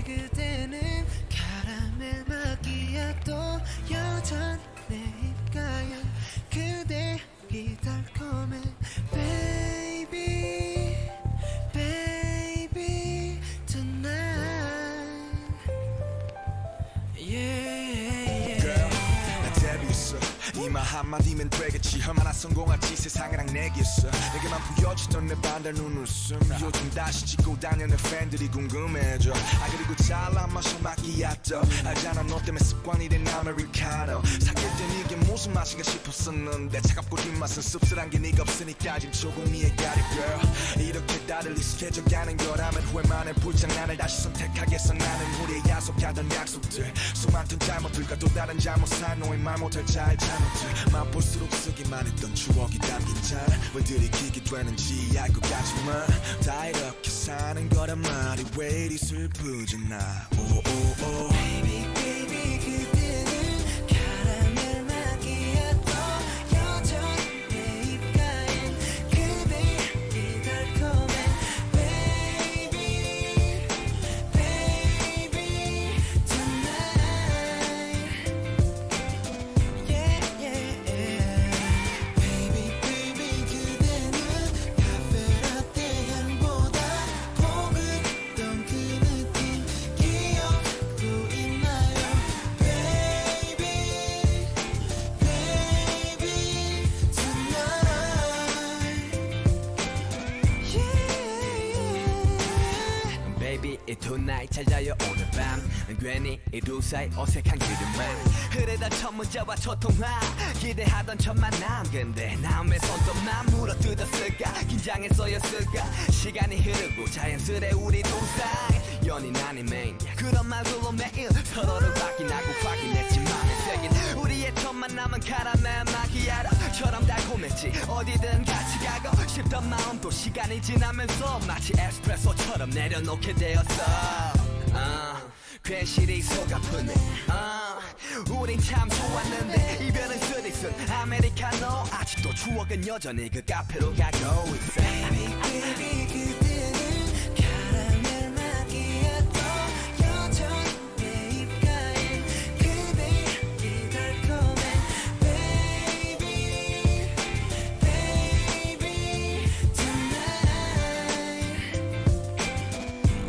그대는 카라멜 마키아토 여전 내 입가에 그대이 달콤해 Baby Baby tonight Yeah Girl 나 데뷔했어 이 말 한마디면 되겠지 얼마나 성공할지 세상이랑 내겠어 내게만 보여주던 내 반달 눈웃음 요즘 다시 찍고 다니는 팬들이 궁금해져 그리고 잘 안 마셔 마키아토 알잖아 너 때문에 습관이 된 아메리카노 사귈 땐 이게 무슨 맛인가 싶었었는데 차갑고 뒷맛은 씁쓸한 게 네가 없으니까 지금 조금 이해가리 girl 이렇게 다들 익숙해져가는 거라면 후회만 해 불장난을 다시 선택하겠어 나는 우리의 약속하던 약속들 수많던 잘못들과 또 다른 잘못을 너의 말 못할 잘 잘못들 맛볼수록 쓰기만 했던 추억이 담긴 잔왜 들이키게 되는지 알 것 같지만 다 이렇게 사는 거란 말이 왜 이리 슬프지 나 오오오 Baby baby 그대는 카라멜 마키아토 여전 내 입가엔 그대이 달콤해 Baby Baby tonight Yeah yeah Baby baby 그대는 카페라떼 향보다 포근했던 그 느낌 기억도 있나요 Baby Baby tonight Yeah Baby 이 tonight 잘 자요 오늘 밤 괜히 이 두 사이 어색한 기름만 흐르던 첫 문자와 첫 통화 기대하던 첫 만남 근데 남의 손톱만 물어뜯었을까 긴장했어였을까 시간이 흐르고 자연스레 우리 두 사이 연인 아닌 매니아 그런 말들로 매일 서로를 확인하고 확인했지만 새긴 우리의 첫 만남은 카라멜 마키아토처럼 달콤했지 어디든 같이 가고 싶던 마음도 시간이 지나면서 마치 에스프레소처럼 내려놓게 되었어 괜시리 속 아프네 우린 참 좋았는데 이별은 쓰리쓴 아메리카노 아직도 추억은 여전히 그 카페로 가고 있어 Baby baby 그대는 카라멜 마키아토 여전 내 입가엔 그대이 달콤해 Baby Baby tonight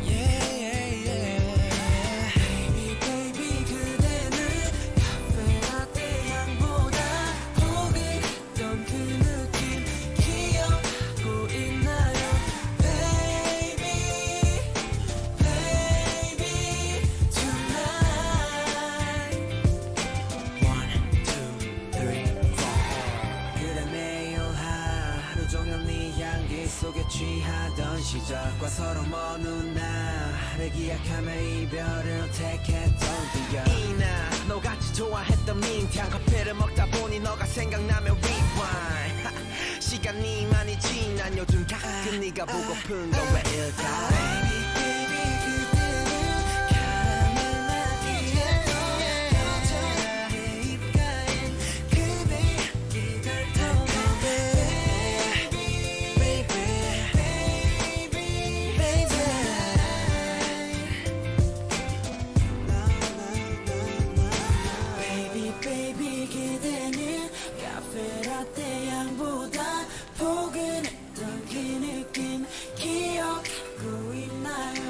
Yeah yeah yeah Baby baby 그대는 카페라떼 향보다 포근했던 그 느낌 기억하고 있나요 Baby Baby tonight One, two, three, four 그대 매일 하루 종일 네 향기 속에 취하던 시절과 서로 먼 훗날을 기약하며 이별을 택했던 기억 이나 너같이 좋아했던 민트향 커피를 먹다 보니 너가 생각나면 rewind 시간이 많이 지난 요즘 가끔 네가 보고픈 건 왜일까 Baby baby 그대는 카라멜 마키아토 여전 내 입가엔 그대이 달콤해 Baby Baby Baby Baby Baby 그대는 카페라떼 향보다 포근했던 그 느낌 기억하고 있나요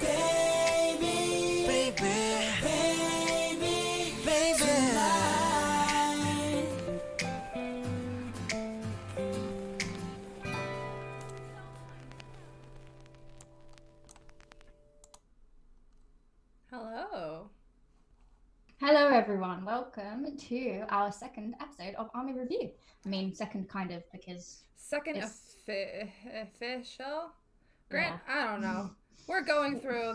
Baby Baby Baby Baby tonight Hello. Hello, everyone. Welcome to our second episode of Army Review. I mean, second kind of because Second It's- official. Grant, Yeah. I don't know. We're going through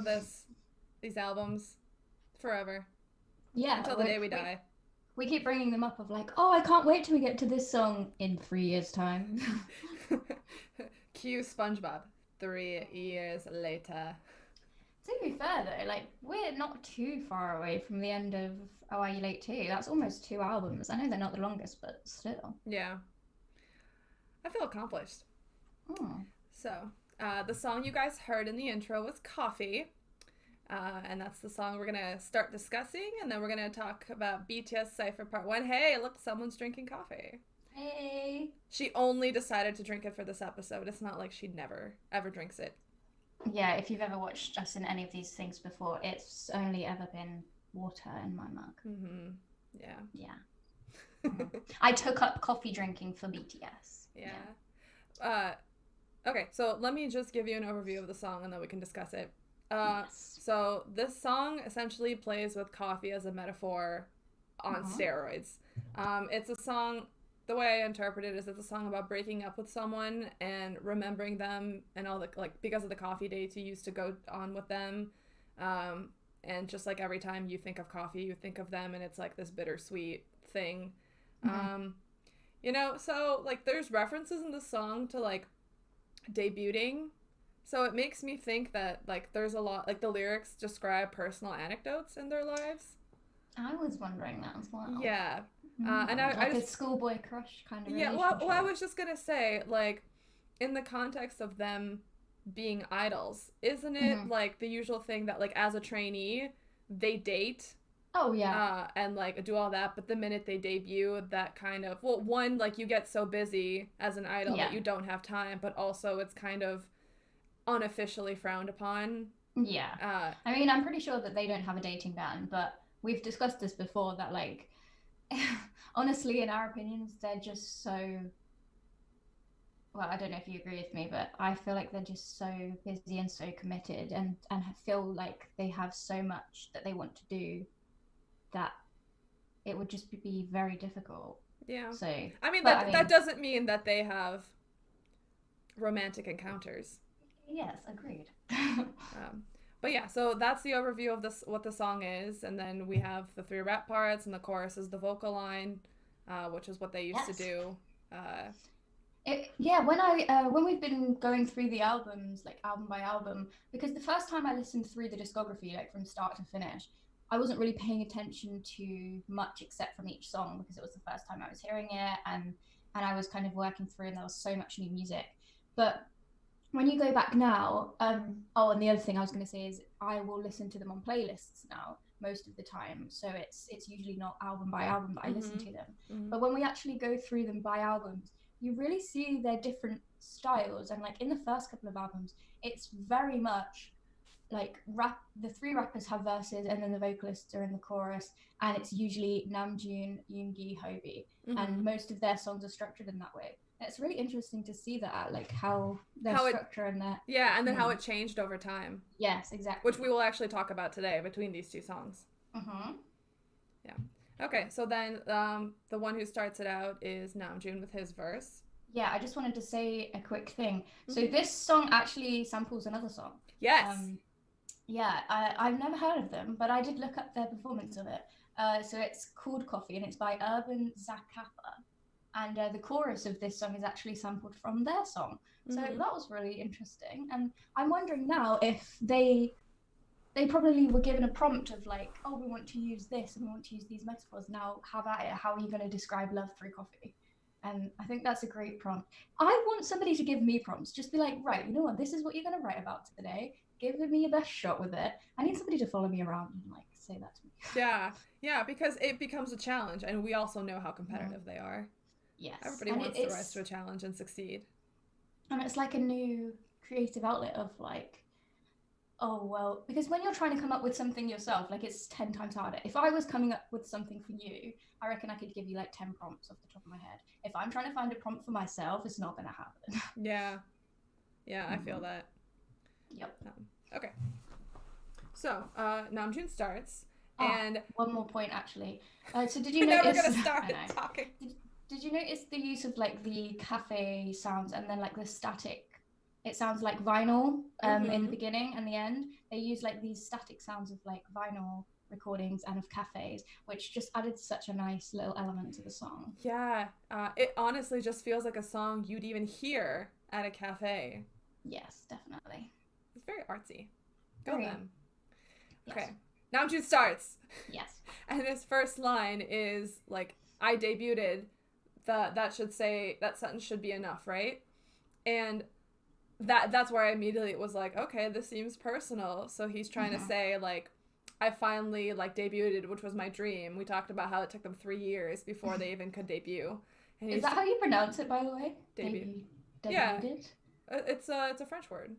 these albums forever yeah, until the day we die. We keep bringing them up of like, oh, I can't wait till we get to this song in 3 years' time. Cue SpongeBob. 3 years later. To be fair though, like we're not too far away from the end of Oh Are You Late Too? That's almost 2 albums. I know they're not the longest, but still. Yeah. I feel accomplished. Oh. So, the song you guys heard in the intro was Coffee. And that's the song we're gonna start discussing, and then we're gonna talk about BTS Cypher Part 1. Hey, look, someone's drinking coffee. Hey. She only decided to drink it for this episode. It's not like she never, ever drinks it. Yeah, if you've ever watched us in any of these things before, it's only ever been water in my mug. Mm-hmm. Yeah. Yeah. I took up coffee drinking for BTS. Yeah. Okay, so let me just give you an overview of the song and then we can discuss it. Yes. So this song essentially plays with coffee as a metaphor on steroids. It's a song, the way I interpret it is it's a song about breaking up with someone and remembering them and all the, like, because of the coffee dates you used to go on with them. And just like every time you think of coffee, you think of them, and it's like this bittersweet thing. You know, so like there's references in the song to like debuting. So it makes me think that like there's a lot, like the lyrics describe personal anecdotes in their lives. I was wondering that as well. Yeah. And like I just, a schoolboy crush kind of yeah, relationship. well, I was just gonna say, like, in the context of them being idols, isn't it like the usual thing that like as a trainee they date? Oh yeah. And like do all that, but the minute they debut, that kind of, well, one, like you get so busy as an idol that you don't have time, but also it's kind of unofficially frowned upon. Yeah. I mean, I'm pretty sure that they don't have a dating ban, but we've discussed this before that like honestly, in our opinions, they're just so, well, I don't know if you agree with me, but I feel like they're just so busy and so committed and feel like they have so much that they want to do that it would just be very difficult. Yeah. So I mean, that doesn't mean that they have romantic encounters. Yes, agreed. But yeah, so that's the overview of this, what the song is, and then we have the 3 rap parts, and the chorus is the vocal line, which is what they used to do. When we've been going through the albums, like album by album, because the first time I listened through the discography, like from start to finish, I wasn't really paying attention to much except from each song because it was the first time I was hearing it, and I was kind of working through, and there was so much new music. But when you go back now, and the other thing I was going to say is I will listen to them on playlists now most of the time. So it's usually not album by album that I listen to them. But when we actually go through them by albums, you really see their different styles. And like in the first couple of albums, it's very much like the 3 rappers have verses and then the vocalists are in the chorus, and it's usually Namjoon, Yoongi, Hobi, and most of their songs are structured in that way. It's really interesting to see that, like how their structure and their and then how it changed over time. Yes, exactly. Which we will actually talk about today between these 2 songs. Yeah. Okay, so then the one who starts it out is Namjoon with his verse. Yeah, I just wanted to say a quick thing. So this song actually samples another song. Yes. I've never heard of them, but I did look up their performance of it. So it's called Coffee, and it's by Urban Zacapa. And the chorus of this song is actually sampled from their song. So that was really interesting. And I'm wondering now if they probably were given a prompt of like, oh, we want to use this and we want to use these metaphors. Now have at it. How are you going to describe love through coffee? And I think that's a great prompt. I want somebody to give me prompts. Just be like, right, you know what? This is what you're going to write about today. Give me your best shot with it. I need somebody to follow me around and like say that to me. Yeah, because it becomes a challenge, and we also know how competitive they are. Yes. Everybody wants to rise to a challenge and succeed. And it's like a new creative outlet of like, oh, well, because when you're trying to come up with something yourself, like it's 10 times harder. If I was coming up with something for you, I reckon I could give you like 10 prompts off the top of my head. If I'm trying to find a prompt for myself, it's not going to happen. Yeah, I feel that. Yep. Okay. So, Namjoon starts, and... one more point, actually. So did you notice... Never going to start talking. Did you notice the use of like the cafe sounds and then like the static? It sounds like vinyl in the beginning and the end. They use like these static sounds of like vinyl recordings and of cafes, which just added such a nice little element to the song. Yeah, it honestly just feels like a song you'd even hear at a cafe. Yes, definitely. It's very artsy. Go them. Yes. Okay, Namjoon starts. Yes. And his first line is like, I debuted. That sentence should be enough, right? And that's where I immediately was like, okay, this seems personal. So he's trying to say like, I finally like debuted, which was my dream. We talked about how it took them 3 years before they even could debut. And Is that how you pronounce it, by the way? Debut. Yeah. Debuted? It's a French word.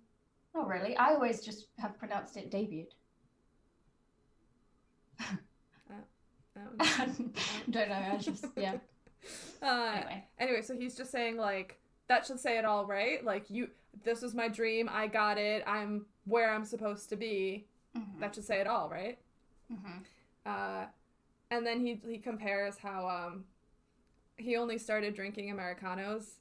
Oh, really? I always just have pronounced it debuted. Don't know. I just, yeah. Anyway, so he's just saying like, that should say it all, right? Like, this was my dream. I got it. I'm where I'm supposed to be. That should say it all, right? And then he compares how he only started drinking Americanos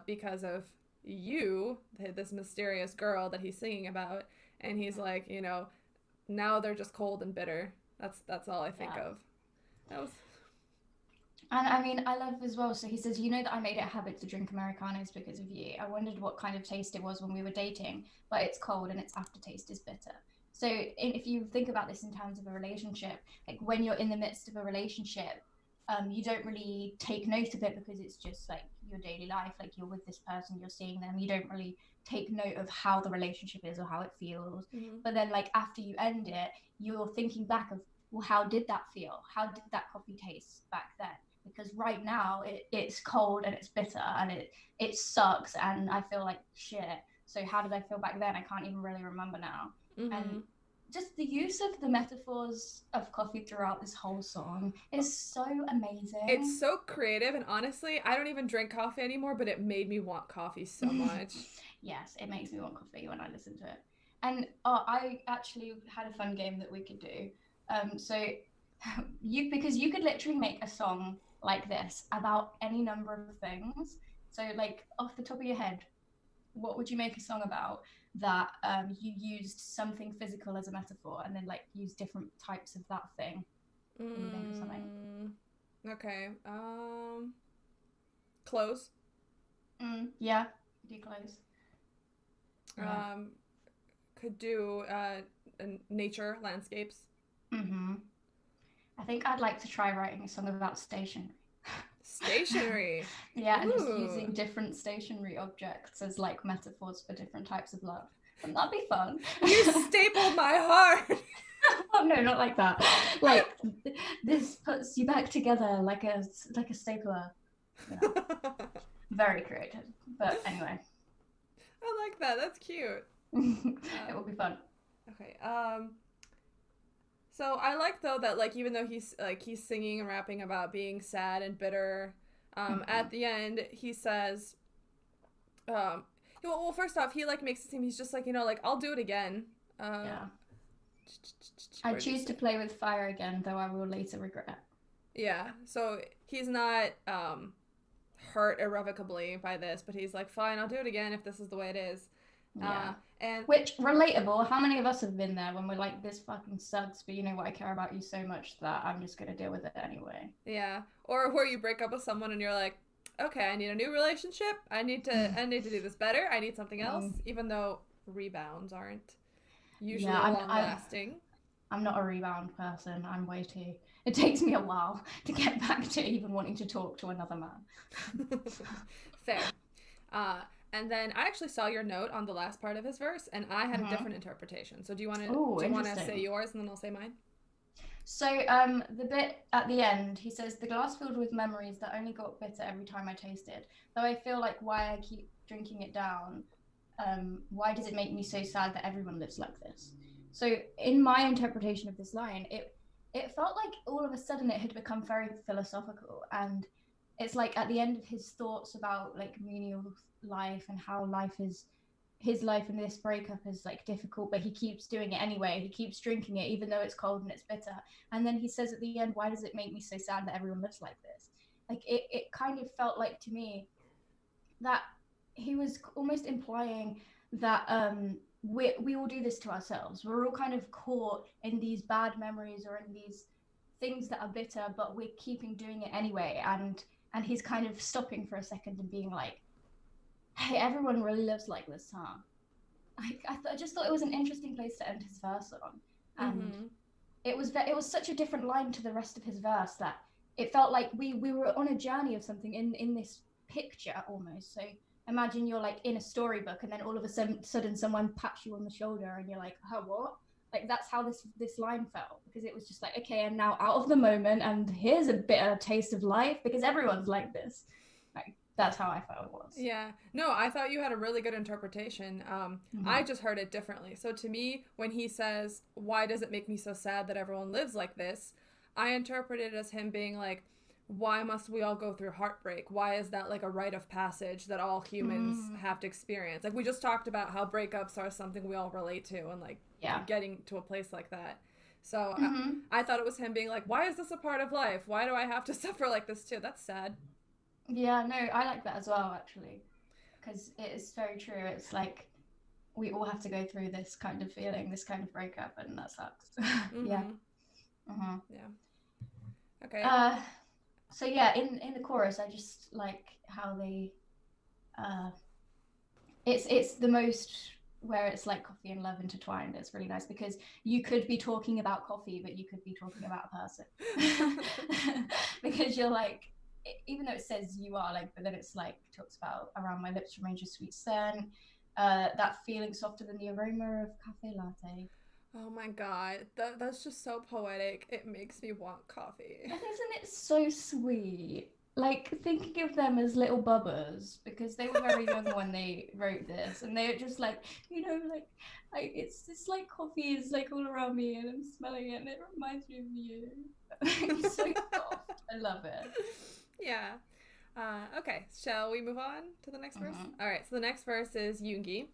because of you, this mysterious girl that he's singing about, and he's like, you know, now they're just cold and bitter. That's all I think of. That was. And I mean, I love as well. So he says, you know that I made it a habit to drink Americanos because of you. I wondered what kind of taste it was when we were dating, but it's cold and its aftertaste is bitter. So if you think about this in terms of a relationship, like when you're in the midst of a relationship, you don't really take note of it because it's just like your daily life. Like you're with this person, you're seeing them. You don't really take note of how the relationship is or how it feels. But then like after you end it, you're thinking back of, well, how did that feel? How did that coffee taste back then? Because right now it's cold and it's bitter and it sucks and I feel like shit. So how did I feel back then? I can't even really remember now. And just the use of the metaphors of coffee throughout this whole song is so amazing. It's so creative, and honestly, I don't even drink coffee anymore, but it made me want coffee so much. Yes, it makes me want coffee when I listen to it. And I actually had a fun game that we could do. So because you could literally make a song like this about any number of things. So like off the top of your head, what would you make a song about that you used something physical as a metaphor and then like use different types of that thing? Can you think of something? Okay. Clothes. Yeah, do clothes. Yeah. Could do nature, landscapes. I think I'd like to try writing a song about stationery. Stationery. Yeah, and just using different stationery objects as like metaphors for different types of love. Wouldn't that be fun? You stapled my heart. Oh no, not like that. Like this puts you back together like a stapler. You know. Very creative. But anyway. I like that. That's cute. It will be fun. Okay. So I like though that like even though he's singing and rapping about being sad and bitter, at the end he says, well first off he like makes it seem he's just like, you know, like I'll do it again. Yeah. I choose to play with fire again, though I will later regret. Yeah. So he's not hurt irrevocably by this, but he's like, fine, I'll do it again if this is the way it is. Yeah. And which, relatable, how many of us have been there when we're like, this fucking sucks, but you know what, I care about you so much that I'm just gonna deal with it anyway. Yeah. Or where you break up with someone and you're like, okay, I need a new relationship, I need to do this better, I need something else, even though rebounds aren't usually long lasting. I'm not a rebound person. I'm way too. It takes me a while to get back to even wanting to talk to another man. Fair. And then I actually saw your note on the last part of his verse, and I had a different interpretation. So do you want to say yours, and then I'll say mine? So the bit at the end, he says, "The glass filled with memories that only got bitter every time I tasted. Though I feel like why I keep drinking it down. Why does it make me so sad that everyone lives like this?" So in my interpretation of this line, it felt like all of a sudden it had become very philosophical, and it's like at the end of his thoughts about like menial life and how his life in this breakup is like difficult, but he keeps doing it anyway. He keeps drinking it even though it's cold and it's bitter. And then he says at the end, why does it make me so sad that everyone lives like this? Like it kind of felt like to me that he was almost implying that we all do this to ourselves. We're all kind of caught in these bad memories or in these things that are bitter, but we're keeping doing it anyway. And he's kind of stopping for a second and being like, hey, everyone really lives like this, huh? I just thought it was an interesting place to end his verse on. And it was such a different line to the rest of his verse that it felt like we were on a journey of something in this picture almost. So imagine you're like in a storybook and then all of a sudden someone pats you on the shoulder and you're like, oh, what? Like that's how this line felt, because it was just like, okay, I'm now out of the moment and here's a bitter taste of life because everyone's like this. Like that's how I felt it was. Yeah. No, I thought you had a really good interpretation. I just heard it differently. So to me, when he says, why does it make me so sad that everyone lives like this? I interpret it as him being like, why must we all go through heartbreak? Why is that like a rite of passage that all humans have to experience? Like we just talked about how breakups are something we all relate to, and like getting to a place like that. So I thought it was him being like, why is this a part of life? Why do I have to suffer like this too? That's sad. Yeah, no, I like that as well, actually, because it is very true. It's like we all have to go through this kind of feeling, this kind of breakup, and that sucks. Yeah. Yeah. Okay. So yeah, in the chorus, I just like how they, it's the most where it's like coffee and love intertwined. It's really nice because you could be talking about coffee, but you could be talking about a person because you're like, even though it says you are like, but then it's like talks about around my lips remains your sweet scent, that feeling softer than the aroma of cafe latte. Oh my god, that's just so poetic. It makes me want coffee. And isn't it so sweet? Like thinking of them as little bubbas because they were very young when they wrote this, and they were just like, you know, like it's just like coffee is like all around me, and I'm smelling it, and it reminds me of you. It's so soft. I love it. Yeah. Okay, shall we move on to the next verse? All right, so the next verse is Yoongi.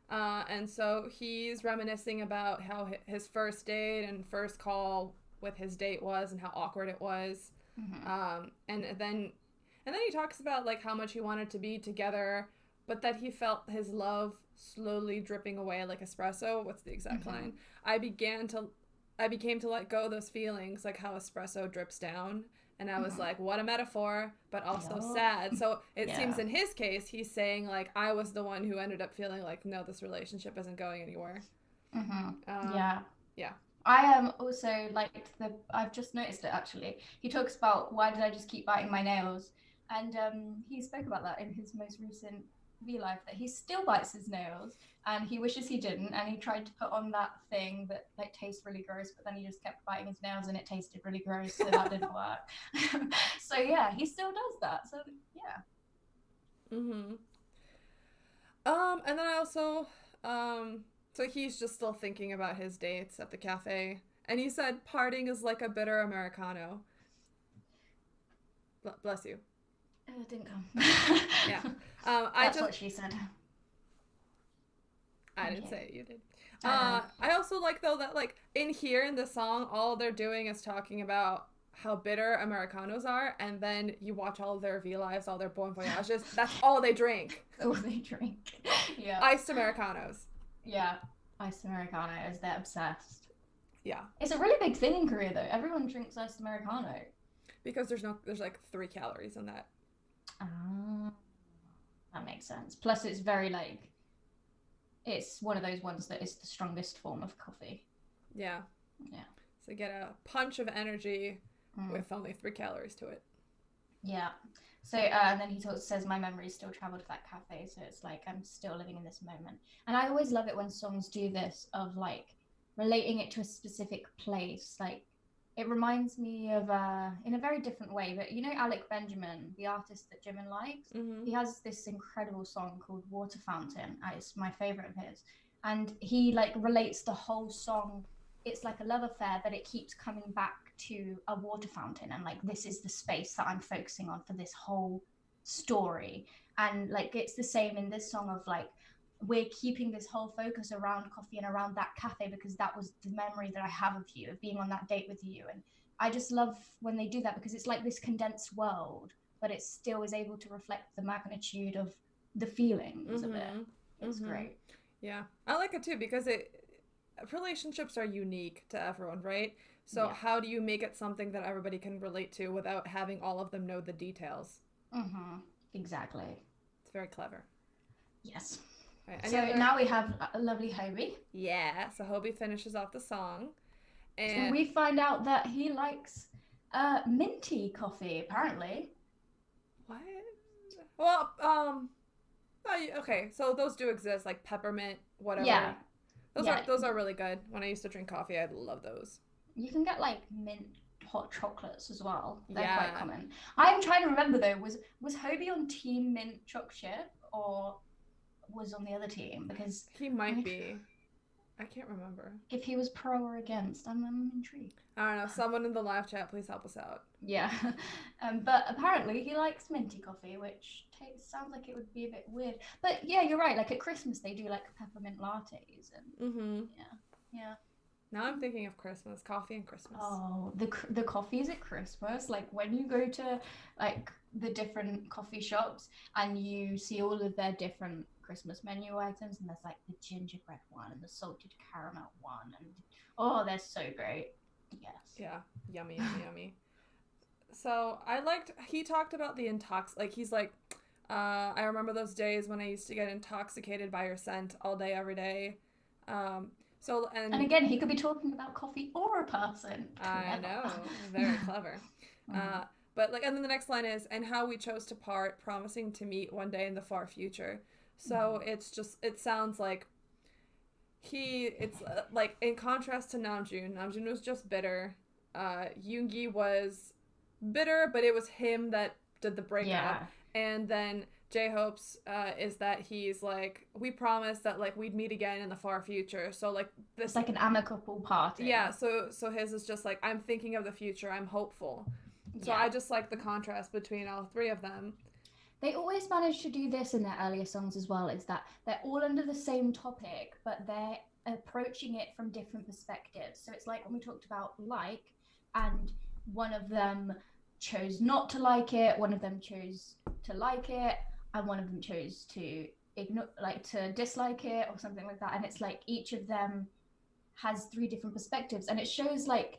And so he's reminiscing about how his first date and first call with his date was and how awkward it was. And then he talks about like how much he wanted to be together, but that he felt his love slowly dripping away like espresso. What's the exact line? I became to let go of those feelings, like how espresso drips down. And I was like, what a metaphor, but also sad. So it seems in his case, he's saying like, I was the one who ended up feeling like, no, this relationship isn't going anywhere. Yeah. Yeah. I am also like I've just noticed it actually. He talks about why did I just keep biting my nails? And he spoke about that in his most recent V-Live, that he still bites his nails and he wishes he didn't, and he tried to put on that thing that like tastes really gross, but then he just kept biting his nails and it tasted really gross, so that didn't work. So yeah, he still does that. So yeah. And then I also so he's just still thinking about his dates at the cafe, and he said parting is like a bitter Americano. Bless you. It didn't come. Yeah. That's what she said. I didn't say it, you did. I also like though that like in here in the song, all they're doing is talking about how bitter Americanos are, and then you watch all their V-Lives, all their Bon Voyages, that's all they drink. All they drink. Yeah. Iced Americanos. Yeah. Iced Americanos, they're obsessed. Yeah. It's a really big thing in Korea though. Everyone drinks iced Americano. Because there's like 3 calories in that. That makes sense. Plus it's very like, it's one of those ones that is the strongest form of coffee. Yeah. Yeah. So get a punch of energy with only 3 calories to it. Yeah. So and then he says my memories still travel to that cafe, so it's like I'm still living in this moment. And I always love it when songs do this, of like relating it to a specific place. Like it reminds me of in a very different way, but you know Alec Benjamin, the artist that Jimin likes, he has this incredible song called Water Fountain. It's my favorite of his, and he like relates the whole song. It's like a love affair, but it keeps coming back to a water fountain, and like this is the space that I'm focusing on for this whole story. And like it's the same in this song of like we're keeping this whole focus around coffee and around that cafe because that was the memory that I have of you, of being on that date with you. And I just love when they do that because it's like this condensed world, but it still is able to reflect the magnitude of the feelings of it. It's great. Yeah, I like it too because relationships are unique to everyone, right? So how do you make it something that everybody can relate to without having all of them know the details? Exactly. It's very clever. Yes. Right, so now we have a lovely Hobie. Yeah, so Hobie finishes off the song. And we find out that he likes minty coffee, apparently. What? Well, Okay, so those do exist, like peppermint, whatever. Yeah. Those are really good. When I used to drink coffee, I'd love those. You can get like mint hot chocolates as well. They're Yeah. quite common. I'm trying to remember though, was Hobie on team mint choc chip or was on the other team? Because He might be. I can't remember. if he was pro or against, I'm intrigued. I don't know. Someone in the live chat, please help us out. Yeah. But apparently he likes minty coffee, which sounds like it would be a bit weird. But yeah, you're right. Like at Christmas, they do like peppermint lattes and Mm-hmm. yeah. Now I'm thinking of Christmas, coffee and Christmas. Oh, the coffees at Christmas, like when you go to like the different coffee shops and you see all of their different Christmas menu items, and there's like the gingerbread one and the salted caramel one, and oh, they're so great. Yes. Yeah, yummy, yummy, yummy. So he talked about the he's like, I remember those days when I used to get intoxicated by your scent all day, every day. And again, he could be talking about coffee or a person. I know, very clever. But like, and then the next line is, and how we chose to part, promising to meet one day in the far future. So it sounds like it's like in contrast to Namjoon was just bitter. Yoongi was bitter, but it was him that did the breakup. Yeah. And then J-Hope's is that he's like, we promised that like we'd meet again in the far future. So like this, it's like an amicable party. Yeah. So his is just like, I'm thinking of the future. I'm hopeful. So I just like the contrast between all three of them. They always manage to do this in their earlier songs as well, is that they're all under the same topic, but they're approaching it from different perspectives. So it's like when we talked about like, and one of them chose not to like it, one of them chose to like it, and one of them chose to ignore, like to dislike it or something like that. And it's like each of them has three different perspectives, and it shows like,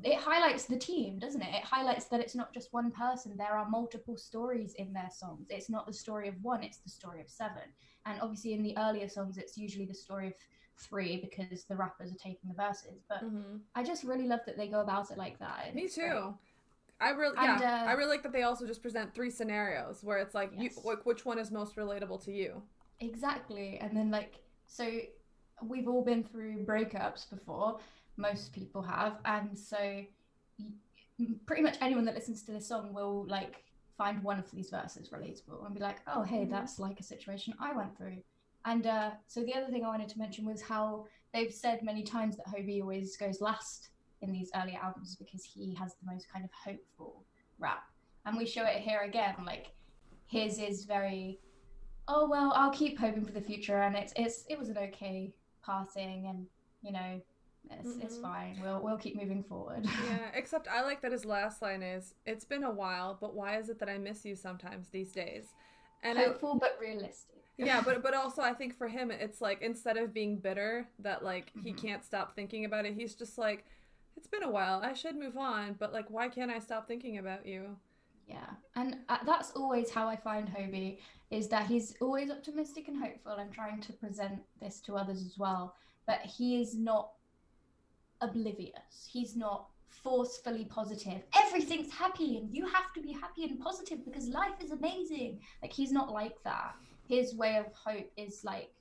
it highlights the team, doesn't it? It highlights that it's not just one person. There are multiple stories in their songs. It's not the story of one, it's the story of seven. And obviously in the earlier songs, it's usually the story of three because the rappers are taking the verses. But I just really love that they go about it like that. Me too. Great. I really like that they also just present three scenarios where it's like, yes, which one is most relatable to you? Exactly. And then like, so we've all been through breakups before. Most people have, and so pretty much anyone that listens to this song will like find one of these verses relatable and be like, oh hey, that's like a situation I went through. And so the other thing I wanted to mention was how they've said many times that Hobie always goes last in these earlier albums because he has the most kind of hopeful rap, and we show it here again. Like his is very, oh well, I'll keep hoping for the future, and it was an okay passing, and you know, it's fine. We'll keep moving forward. Yeah, except I like that his last line is, "It's been a while, but why is it that I miss you sometimes these days?" And hopeful but realistic. Yeah, but also I think for him it's like, instead of being bitter that like he can't stop thinking about it, he's just like, it's been a while, I should move on, but like why can't I stop thinking about you? Yeah, and that's always how I find Hobie, is that he's always optimistic and hopeful and trying to present this to others as well, but he is not oblivious. He's not forcefully positive. Everything's happy and you have to be happy and positive because life is amazing. Like he's not like that. His way of hope is like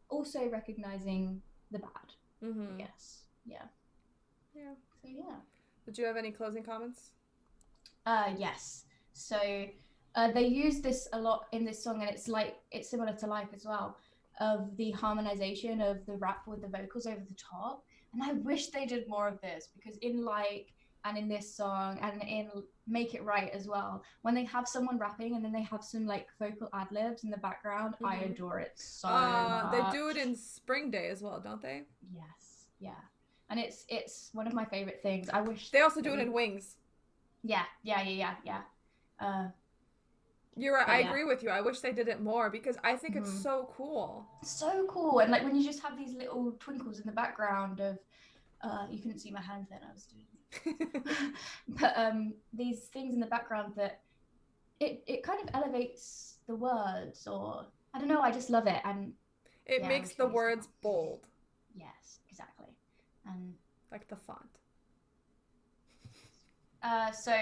also recognizing the bad. Yes. Yeah. So yeah. Did you have any closing comments? Yes. So they use this a lot in this song, and it's similar to Like as well, of the harmonization of the rap with the vocals over the top. And I wish they did more of this, because in Like and in this song and in Make It Right as well, when they have someone rapping and then they have some like vocal ad-libs in the background, I adore it so much. They do it in Spring Day as well, don't they? Yes. Yeah. And it's one of my favorite things. I wish they also do it in Wings. Yeah. You're right. I agree with you. I wish they did it more because I think it's so cool. So cool. And like when you just have these little twinkles in the background of, you couldn't see my hand then, I was doing it. But these things in the background that it kind of elevates the words, or I don't know, I just love it. And it makes the words bold. Yes, exactly. And like the font. So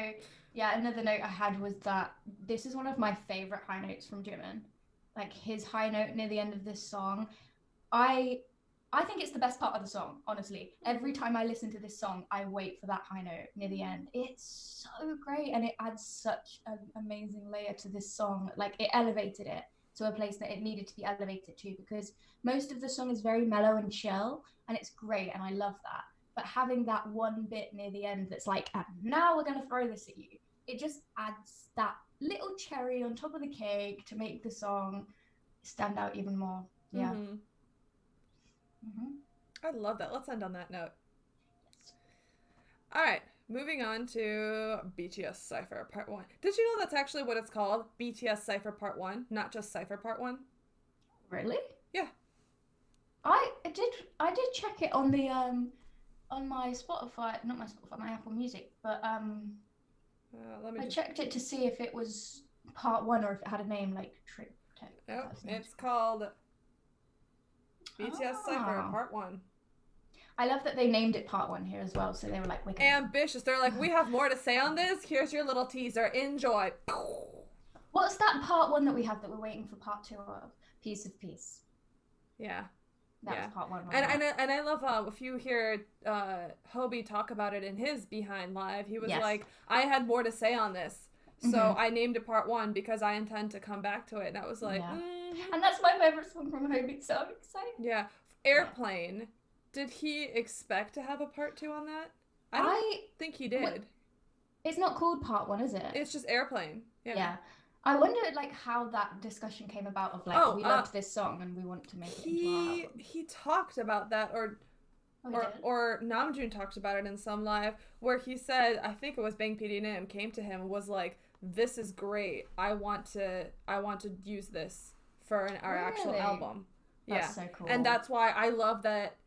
yeah, another note I had was that this is one of my favorite high notes from Jimin. like his high note near the end of this song. I think it's the best part of the song, honestly. Every time I listen to this song, I wait for that high note near the end. It's so great, and it adds such an amazing layer to this song. Like, it elevated it to a place that it needed to be elevated to, because most of the song is very mellow and chill, and it's great, and I love that. But having that one bit near the end that's like, and now we're going to throw this at you, it just adds that little cherry on top of the cake to make the song stand out even more. Yeah. Mm-hmm. I love that. Let's end on that note. All right, moving on to BTS Cypher Part 1. Did you know that's actually what it's called? BTS Cypher Part 1, not just Cypher Part 1? Really? Yeah. I did check it on the on my Spotify, not my Spotify, my Apple Music, but I checked it to see if it was Part 1 or if it had a name like Trick Tech. Nope, it's called BTS Cypher Part 1. I love that they named it Part 1 here as well, so they were like, ambitious. They're like, we have more to say on this. Here's your little teaser. Enjoy. What's that Part 1 that we have that we're waiting for Part 2 of? Piece of Peace. Yeah. That was Part 1. And I love if you hear Hobie talk about it in his Behind Live, he was like, I had more to say on this. So I named it Part 1 because I intend to come back to it. And I was like, And that's my favorite song from Hobie, so I'm excited. Yeah. Airplane. Did he expect to have a Part 2 on that? I don't think he did. It's not called Part 1, is it? It's just Airplane. Yeah. I wonder like how that discussion came about of like, we loved this song and we want to make it into our album. He talked about that, or Namjoon talked about it in some live, where he said, I think it was Bang PD came to him and was like, this is great. I want to use this for our actual album. That's so cool. And that's why I love that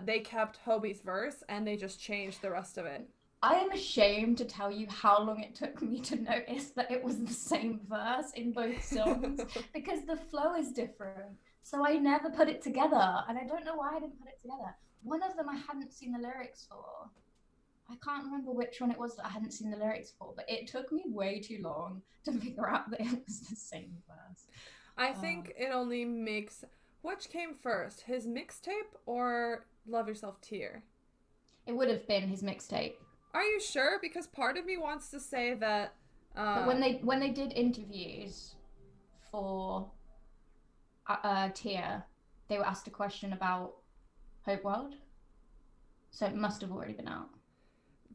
they kept Hobie's verse and they just changed the rest of it. I am ashamed to tell you how long it took me to notice that it was the same verse in both songs because the flow is different. So I never put it together, and I don't know why I didn't put it together. One of them I hadn't seen the lyrics for. I can't remember which one it was that I hadn't seen the lyrics for, but it took me way too long to figure out that it was the same verse. I think it only makes... Which came first, his mixtape or Love Yourself Tear? It would have been his mixtape. Are you sure? Because part of me wants to say that... But when they did interviews for Tear, they were asked a question about Hope World. So it must have already been out.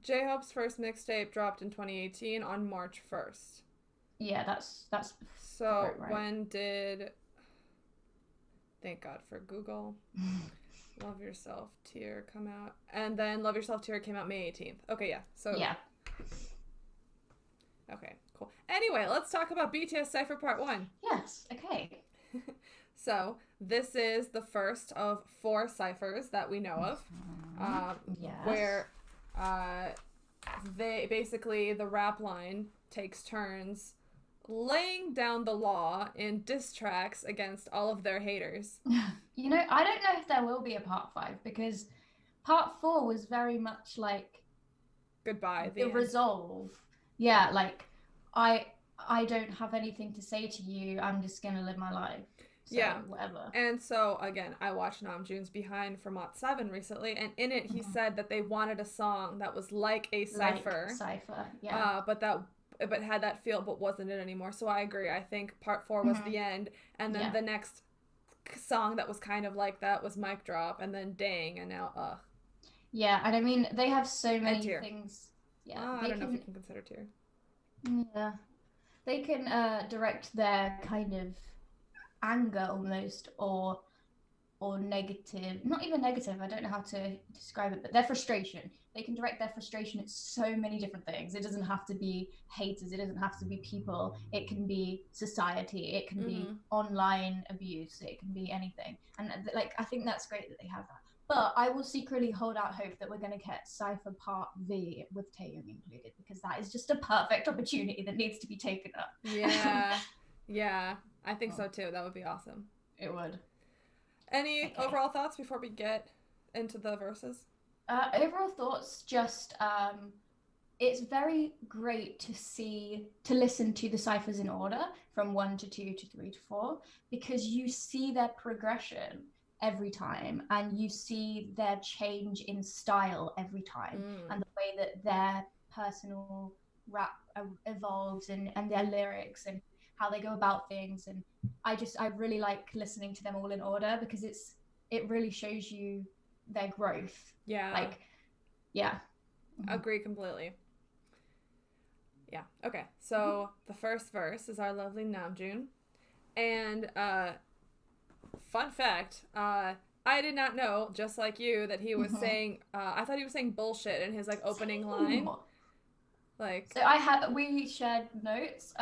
J-Hope's first mixtape dropped in 2018 on March 1st. Yeah, that's so right. When did... Thank God for Google. Love Yourself Tear come out. And then Love Yourself Tear came out May 18th. Okay, yeah. So yeah. Okay, cool. Anyway, let's talk about BTS Cypher Part 1. Yes, okay. So, this is the first of 4 ciphers that we know of. Where they basically, the rap line takes turns laying down the law in diss tracks against all of their haters. You know, I don't know if there will be a Part 5 because Part 4 was very much like goodbye. The resolve. Yeah, like I don't have anything to say to you. I'm just gonna live my life. So, whatever. And so again, I watched Namjoon's Behind for Mot 7 recently, and in it he said that they wanted a song that was like a cypher. But had that feel, but wasn't it anymore. So I agree. I think Part 4 was the end, and then the next song that was kind of like that was Mic Drop, and then Dang, and now Yeah, and I mean they have so many things. Yeah, I don't know if you can consider Tear. Yeah, they can direct their kind of anger almost, or negative, not even negative, I don't know how to describe it, but their frustration. They can direct their frustration at so many different things. It doesn't have to be haters, it doesn't have to be people, it can be society, it can be online abuse, it can be anything. And like, I think that's great that they have that. But I will secretly hold out hope that we're going to get Cypher Part V with Taeyong included, because that is just a perfect opportunity that needs to be taken up. Yeah, I think so too. That would be awesome. It would. Any overall thoughts before we get into the verses? Overall thoughts, just it's very great to listen to the ciphers in order from 1 to 2 to 3 to 4, because you see their progression every time, and you see their change in style every time, and the way that their personal rap evolves, and their lyrics and how they go about things. And I really like listening to them all in order, because it really shows you their growth. Yeah. Like, yeah. Agree completely. Yeah. Okay. So the first verse is our lovely Namjoon, and fun fact, I did not know, just like you, that he was saying. I thought he was saying bullshit in his like opening line. Like, so we shared notes,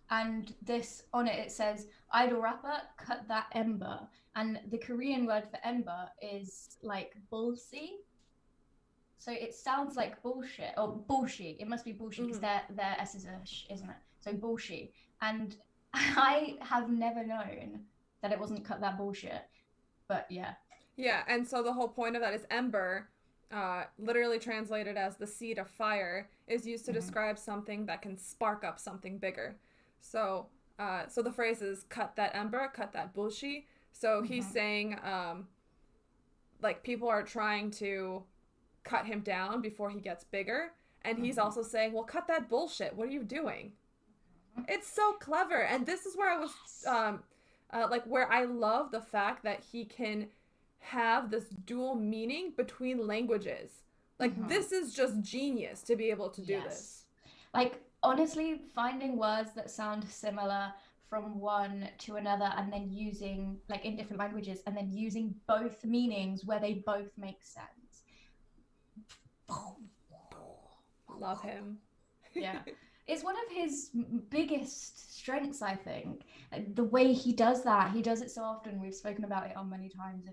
and this on it says idol rapper cut that ember, and the Korean word for ember is like bullsy. So it sounds like bullshit, or bullshit. It must be bullshit, because their S is a sh, isn't it? So bullshit. And I have never known that it wasn't cut that bullshit. But yeah. Yeah, and so the whole point of that is ember, literally translated as the seed of fire, is used to describe something that can spark up something bigger. So so the phrase is cut that ember, cut that bullshit. So he's saying like people are trying to cut him down before he gets bigger, and he's also saying, well, cut that bullshit, what are you doing? It's so clever. And this is where I was like, where I love the fact that he can have this dual meaning between languages. Like this is just genius to be able to do this. Like, honestly, finding words that sound similar from one to another, and then using, like, in different languages, and then using both meanings where they both make sense. Love him. Yeah. It's one of his biggest strengths, I think. The way he does that, he does it so often. We've spoken about it on many times,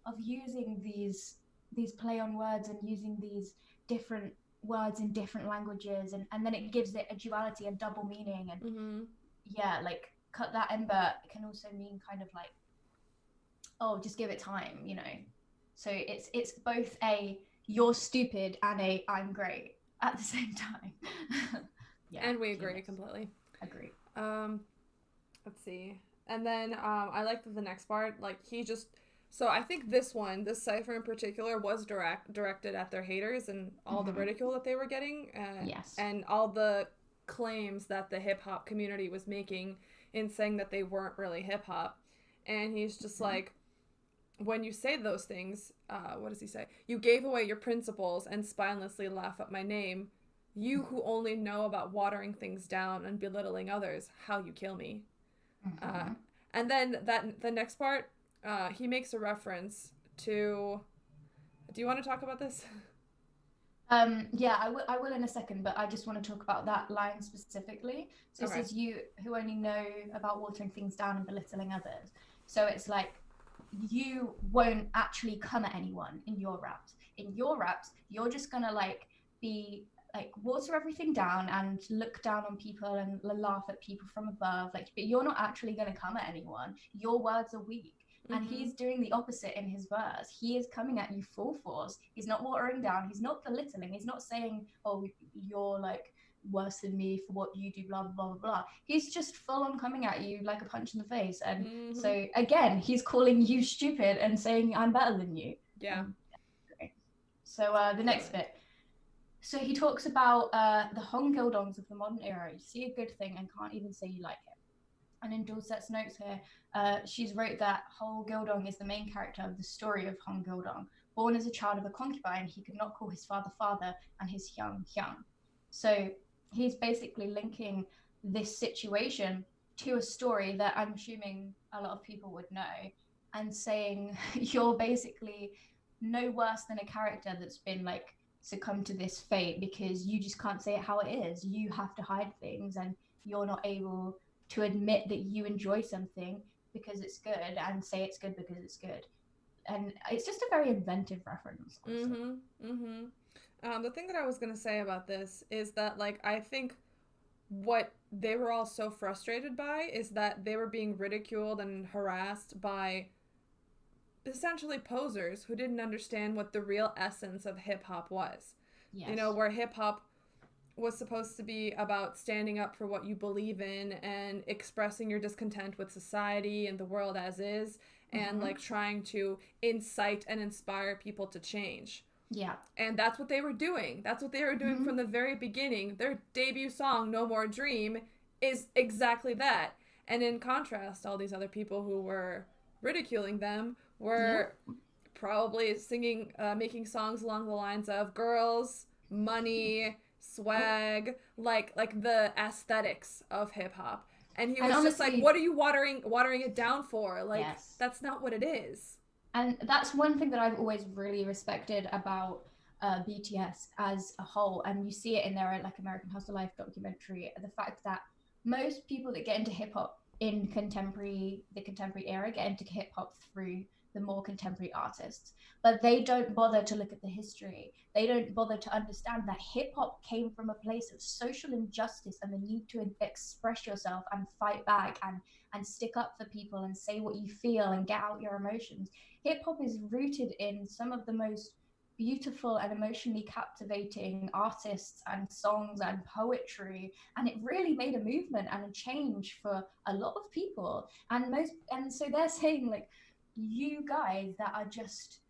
of using these play on words, and using these different words in different languages, and then it gives it a duality, a double meaning. And yeah, like cut that ember can also mean kind of like, oh, just give it time, you know. So it's both a you're stupid and a I'm great at the same time. Yeah, and we agree completely. Agree. Let's see. And then I like the next part, like he just, so I think this Cypher in particular was directed at their haters and all the ridicule that they were getting, yes, and all the claims that the hip hop community was making in saying that they weren't really hip hop. And he's just like, when you say those things, what does he say? You gave away your principles and spinelessly laugh at my name. You who only know about watering things down and belittling others, how you kill me. And then the next part, he makes a reference to. Do you want to talk about this? Yeah, I will in a second, but I just want to talk about that line specifically. So it says, you who only know about watering things down and belittling others. So it's like, you won't actually come at anyone in your raps. In your raps, you're just gonna like be like water everything down and look down on people and laugh at people from above. Like, but you're not actually gonna come at anyone. Your words are weak. And he's doing the opposite in his verse. He is coming at you full force. He's not watering down. He's not belittling. He's not saying, oh, you're like worse than me for what you do, blah, blah, blah, blah. He's just full on coming at you like a punch in the face. And so, again, he's calling you stupid and saying, I'm better than you. Yeah. So the next bit. So he talks about the Hong Gildongs of the modern era. You see a good thing and can't even say you like it. And in Dulcet's notes here, she's wrote that Hong Gildong is the main character of the story of Hong Gildong. Born as a child of a concubine, he could not call his father father and his hyang hyang. So he's basically linking this situation to a story that I'm assuming a lot of people would know, and saying you're basically no worse than a character that's been like succumbed to this fate because you just can't say it how it is. You have to hide things, and you're not able to admit that you enjoy something because it's good and say it's good because it's good. And it's just a very inventive reference. The thing that I was going to say about this is that, like, I think what they were all so frustrated by is that they were being ridiculed and harassed by essentially posers who didn't understand what the real essence of hip-hop was. Yes. You know, where hip hop was supposed to be about standing up for what you believe in and expressing your discontent with society and the world as is, and like trying to incite and inspire people to change. Yeah. And that's what they were doing. That's what they were doing from the very beginning. Their debut song, No More Dream, is exactly that. And in contrast, all these other people who were ridiculing them were probably singing, making songs along the lines of girls, money, swag, like the aesthetics of hip hop. And he was And just honestly, like, what are you watering it down for? Like, Yes. that's not what it is. And that's one thing that I've always really respected about BTS as a whole. And you see it in their like American Hustle Life documentary, the fact that most people that get into hip hop in the contemporary era get into hip hop through the more contemporary artists, but they don't bother to look at the history. They don't bother to understand that hip hop came from a place of social injustice and the need to express yourself and fight back and stick up for people and say what you feel and get out your emotions. Hip hop is rooted in some of the most beautiful and emotionally captivating artists and songs and poetry, and it really made a movement and a change for a lot of people. And so they're saying, like, you guys that are just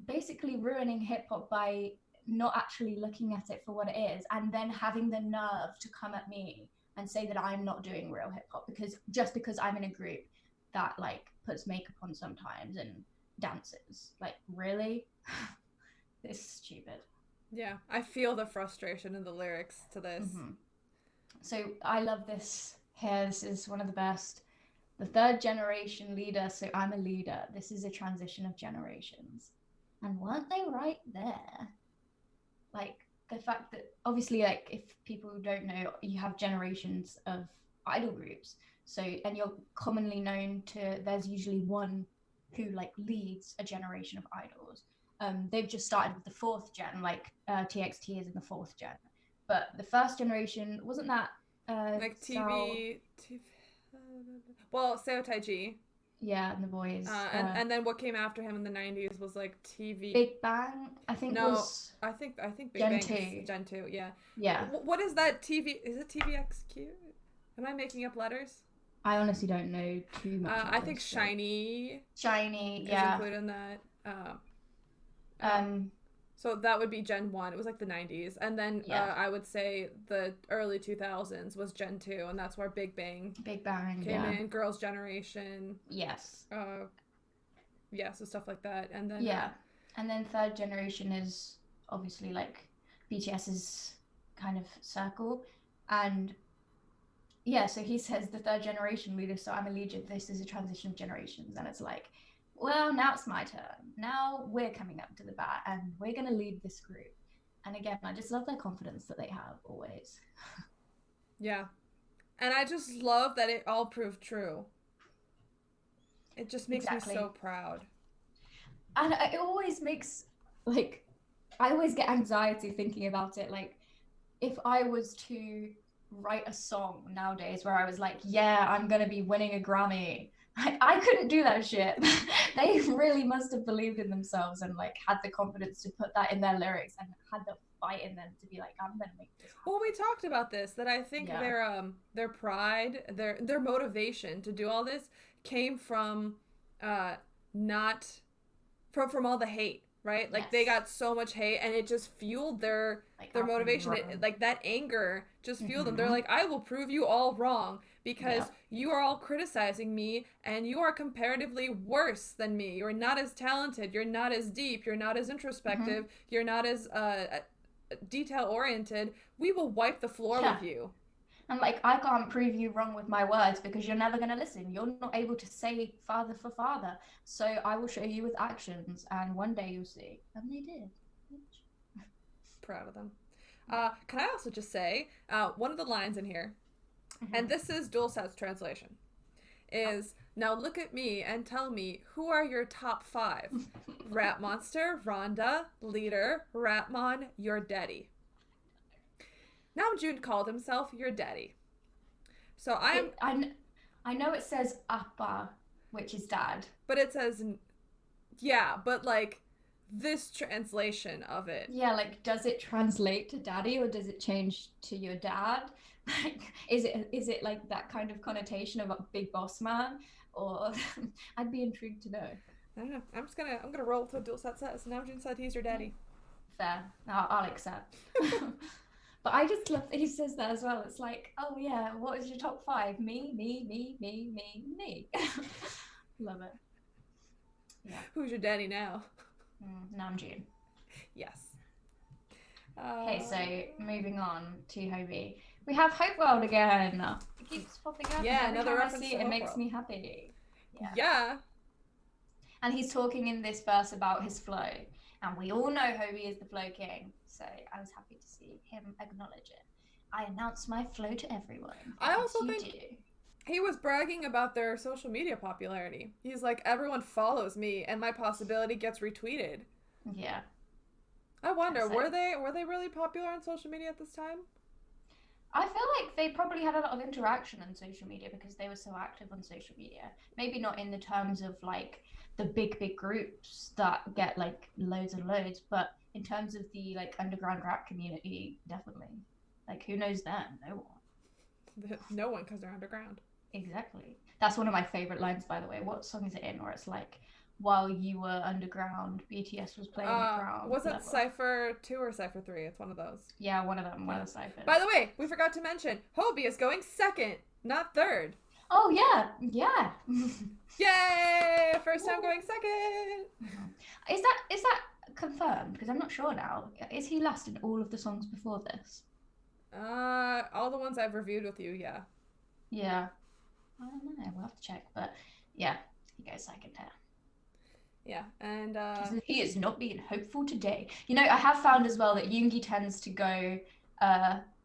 basically ruining hip hop by not actually looking at it for what it is, and then having the nerve to come at me and say that I'm not doing real hip hop because I'm in a group that like puts makeup on sometimes and dances. Like, really? This is stupid. Yeah, I feel the frustration in the lyrics to this. So I love this here. This is one of the best. The third generation leader, so I'm a leader. This is a transition of generations. And weren't they right there? Like, the fact that, obviously, like, if people don't know, you have generations of idol groups. So, and you're commonly known to, there's usually one who, like, leads a generation of idols. They've just started with the fourth gen, like, TXT is in the fourth gen. But the first generation, wasn't that... like TV... Well, Seo Taiji. Yeah, and the boys. And then what came after him in the 90s was like TV. Big Bang, I think was... I think Big Gen Bang 2. is Gen 2, yeah. Yeah. What is that TV? Is it TVXQ? Am I making up letters? I honestly don't know too much. I think Shiny. Shiny, is yeah. included in that. So that would be Gen 1. It was like the 90s. And then I would say the early 2000s was Gen 2, and that's where Big Bang came in. Girls' Generation. Yes. So stuff like that. And then and then third generation is obviously like BTS's kind of circle. And so he says the third generation leader, so I'm a leader. This is a transition of generations. And it's like, well, now it's my turn. Now we're coming up to the bat and we're going to lead this group. And again, I just love their confidence that they have always. Yeah. And I just love that it all proved true. It just makes me so proud. And it always makes, like, I always get anxiety thinking about it. Like, if I was to write a song nowadays where I was like, yeah, I'm going to be winning a Grammy, I couldn't do that shit. They really must have believed in themselves and like had the confidence to put that in their lyrics and had the fight in them to be like, I'm gonna make this happen. Well, we talked about this, that I think their pride, their motivation to do all this came from not from all the hate, right? Like they got so much hate and it just fueled their motivation. Like that anger just fueled them. They're like, I will prove you all wrong because you are all criticizing me and you are comparatively worse than me. You're not as talented. You're not as deep. You're not as introspective. You're not as detail oriented. We will wipe the floor with you. And like, I can't prove you wrong with my words because you're never going to listen. You're not able to say father for father. So I will show you with actions and one day you'll see. And they did. Proud of them. Can I also just say, one of the lines in here, and this is Dulcet's translation, is, now look at me and tell me, who are your top 5? Rap Monster, Rhonda, Leader, Rapmon, your daddy. Namjoon called himself your daddy. So I know it says Appa, which is dad. But it says, yeah, but like this translation of it. Yeah, like, does it translate to daddy or does it change to your dad? Like, is it like that kind of connotation of a big boss man, or I'd be intrigued to know. I don't know. I'm gonna roll with what Dulcet says. Namjoon said he's your daddy. Fair. I'll accept. But I just love that he says that as well. It's like, oh yeah, what is your top 5? Me. Love it. Yeah. Who's your daddy now? Namjoon. Yes. Okay, so moving on to Hobie. We have Hope World again. It keeps popping up. Yeah, and every another time I reference see to it, it Hope makes World. me happy. Yeah. And he's talking in this verse about his flow. And we all know Hobie is the flow king. So I was happy to see him acknowledge it. I announce my flow to everyone. I also Yes, think you do. he was bragging about their social media popularity. He's like, everyone follows me and my possibility gets retweeted. Yeah. I wonder, That's were it. they really popular on social media at this time? I feel like they probably had a lot of interaction on social media because they were so active on social media. Maybe not in the terms of like the big groups that get like loads and loads, but in terms of the like underground rap community, definitely. Like, who knows them? No one. No one, because they're underground. Exactly. That's one of my favorite lines, by the way. What song is it in where it's like, while you were underground, BTS was playing the ground? Was it level? Cypher 2 or Cypher 3? It's one of those. Yeah, one of them, one of the Cyphers. By the way, we forgot to mention, Hobie is going second, not third. Oh, yeah. Yay! First time going second! Is that confirmed? Because I'm not sure now. Is he last in all of the songs before this? All the ones I've reviewed with you, yeah. Yeah. I don't know. We'll have to check. But yeah, he goes second here. Yeah, and He is not being hopeful today. You know, I have found as well that Yoongi tends to go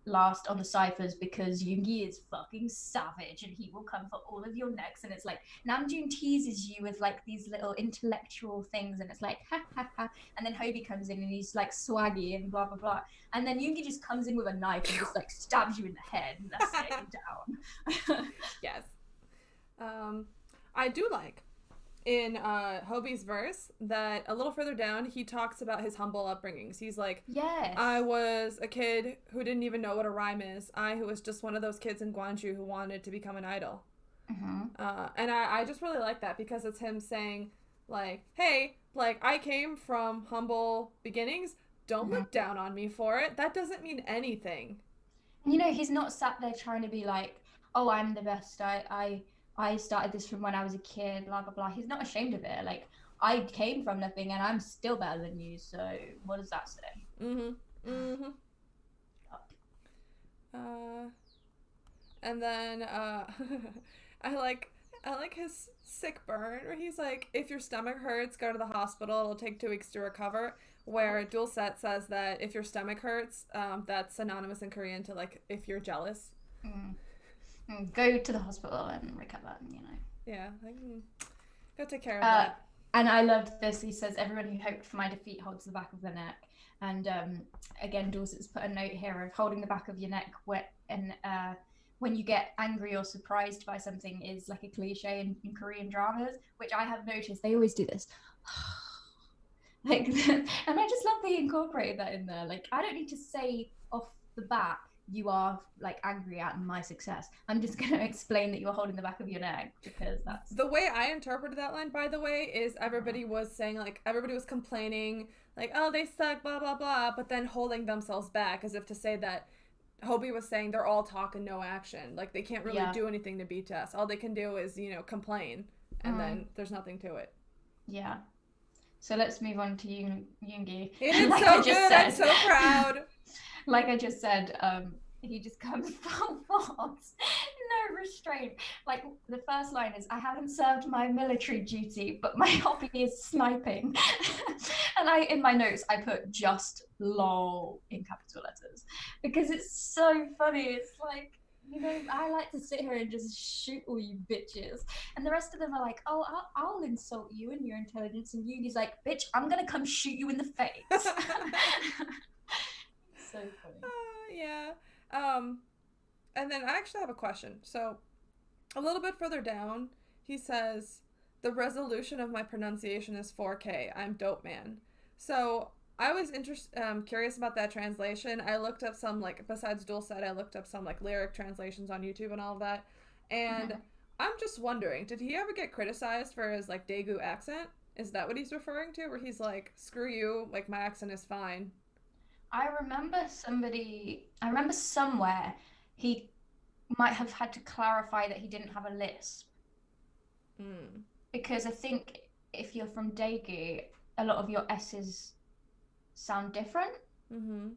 last on the Cyphers because Yoongi is fucking savage and he will come for all of your necks. And it's like, Namjoon teases you with like these little intellectual things and it's like, ha ha ha. And then Hobie comes in and he's like swaggy and blah, blah, blah. And then Yoongi just comes in with a knife and just like stabs you in the head and that's it, you're down. yes. I do like in Hobie's verse that a little further down he talks about his humble upbringings. He's like, Yes. I was a kid who didn't even know what a rhyme is. I who was just one of those kids in Gwangju who wanted to become an idol. And I just really like that because it's him saying like, hey, like I came from humble beginnings. Don't look down on me for it. That doesn't mean anything. You know, he's not sat there trying to be like, oh, I'm the best. I started this from when I was a kid, blah, blah, blah. He's not ashamed of it. Like, I came from nothing and I'm still better than you. So what does that say? And then I like his sick burn where he's like, if your stomach hurts, go to the hospital. It'll take 2 weeks to recover. Where Dulcet says that if your stomach hurts, that's synonymous in Korean to like if you're jealous. Go to the hospital and recover, you know. Yeah, like, go take care of that. And I loved this. He says, everyone who hoped for my defeat holds the back of their neck. And again, Dulcet's put a note here of holding the back of your neck when you get angry or surprised by something is like a cliche in Korean dramas, which I have noticed. They always do this. Like, and I just love they incorporated that in there. Like, I don't need to say off the bat, you are like angry at my success. I'm just going to explain that you're holding the back of your neck because that's the way I interpreted that line, by the way, is everybody was saying like everybody was complaining like, oh, they suck, blah blah blah, but then holding themselves back as if to say that Hobie was saying they're all talk and no action, like they can't really do anything to beat us. All they can do is, you know, complain and then there's nothing to it. Yeah. So let's move on to Yoongi. It is so good. I'm so proud. Like I just said, he just comes full force, no restraint. Like the first line is, I haven't served my military duty, but my hobby is sniping. And in my notes, I put just lol in capital letters because it's so funny. It's like, you know, I like to sit here and just shoot all you bitches. And the rest of them are like, oh, I'll insult you and your intelligence. And Yoongi's like, bitch, I'm going to come shoot you in the face. So funny. Yeah. And then I actually have a question. So a little bit further down, he says, the resolution of my pronunciation is 4K. I'm dope, man. So I was curious about that translation. I looked up some like besides dual set, I looked up some like lyric translations on YouTube and all of that. And I'm just wondering, did he ever get criticized for his like Daegu accent? Is that what he's referring to? Where he's like, "Screw you, like my accent is fine." I remember somewhere he might have had to clarify that he didn't have a lisp Mm. because I think if you're from Daegu, a lot of your S's sound different, Mm-hmm.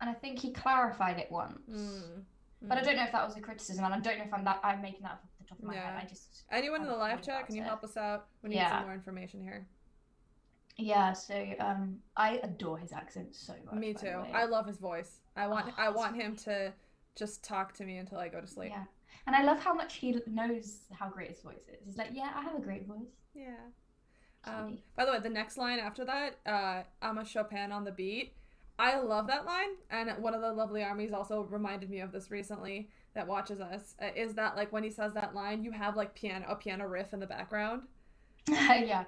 and I think he clarified it once. Mm. But I don't know if that was a criticism, and I don't know if I'm making that up off the top of my head. Yeah. I just Anyone in the haven't live thought chat, about can you it. help us out? We need Yeah. some more information here. Yeah, so I adore his accent so much. Me by the too. way. I love his voice. I Oh, want him to just talk to me until I go to sleep. Yeah, and I love how much he knows how great his voice is. He's like, yeah, I have a great voice. Yeah. Cutie. By the way, the next line after that, I'm a Chopin on the beat. I love that line, and one of the lovely armies also reminded me of this recently that watches us. Is that like when he says that line, you have like a piano riff in the background. Yeah,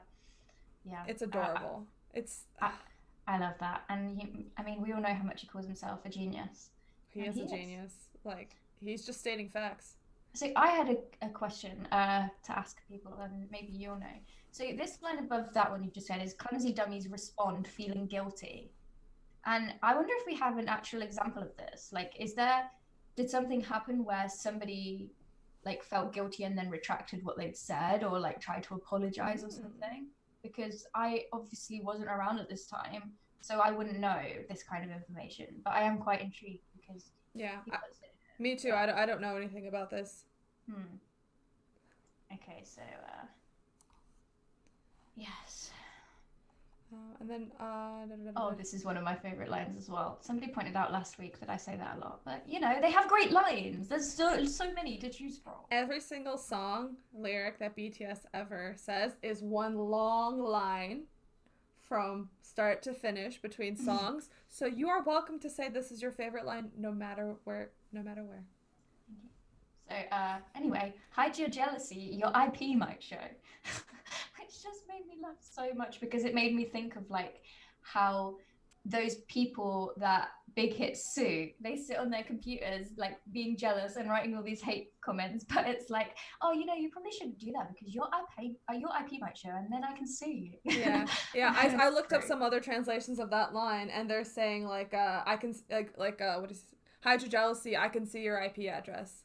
yeah. It's adorable. It's I love that, and I mean, we all know how much he calls himself a genius. he And is he a is. genius. Like he's just stating facts. So I had a question to ask people, and maybe you'll know. So this line above that one you just said is clumsy dummies respond feeling guilty. And I wonder if we have an actual example of this. Like, did something happen where somebody like felt guilty and then retracted what they'd said or like tried to apologize or something? Because I obviously wasn't around at this time, so I wouldn't know this kind of information. But I am quite intrigued because Yeah, he puts it. me too. I don't know anything about this. Okay, so yes. And then Oh, this is one of my favorite lines as well. Somebody pointed out last week that I say that a lot, but you know, they have great lines. There's so many to choose from. every single song lyric that BTS ever says is one long line from start to finish between songs. So you are welcome to say this is your favorite line no matter where. So anyway, hide your jealousy, your IP might show. Which just made me laugh so much because it made me think of like how those people that big hits sue, they sit on their computers like being jealous and writing all these hate comments, but it's like, oh, you know, you probably shouldn't do that because your IP might show and then I can sue you. Yeah. I looked up some other translations of that line and they're saying like I can what is hide your jealousy, I can see your IP address.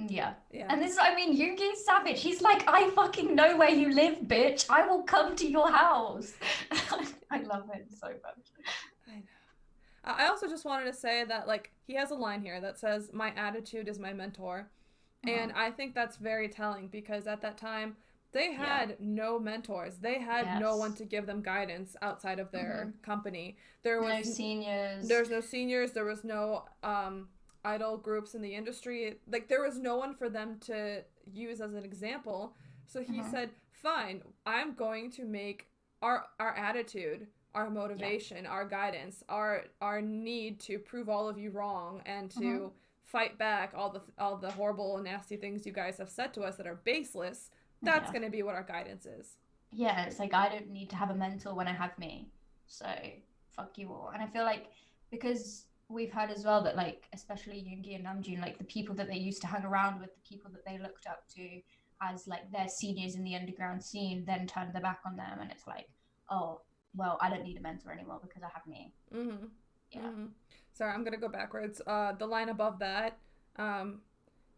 Yeah. Yeah. And this is, I mean, Yoongi's savage. He's like, I fucking know where you live, bitch. I will come to your house. I love him so much. I know. I also just wanted to say that like he has a line here that says my attitude is my mentor. And I think that's very telling because at that time they had no mentors. They had no one to give them guidance outside of their company. There was no seniors. There's no seniors. There was no idol groups in the industry. Like there was no one for them to use as an example. So he said, "Fine, I'm going to make our attitude, our motivation, our guidance, our need to prove all of you wrong and to fight back all the horrible and nasty things you guys have said to us that are baseless. That's going to be what our guidance is." Yeah, it's like I don't need to have a mentor when I have me. So fuck you all. And I feel like because we've heard as well that like especially Yoongi and Namjoon, like the people that they used to hang around with, the people that they looked up to as like their seniors in the underground scene, then turned their back on them, and it's like, oh well, I don't need a mentor anymore because I have me. Sorry, I'm gonna go backwards. The line above that,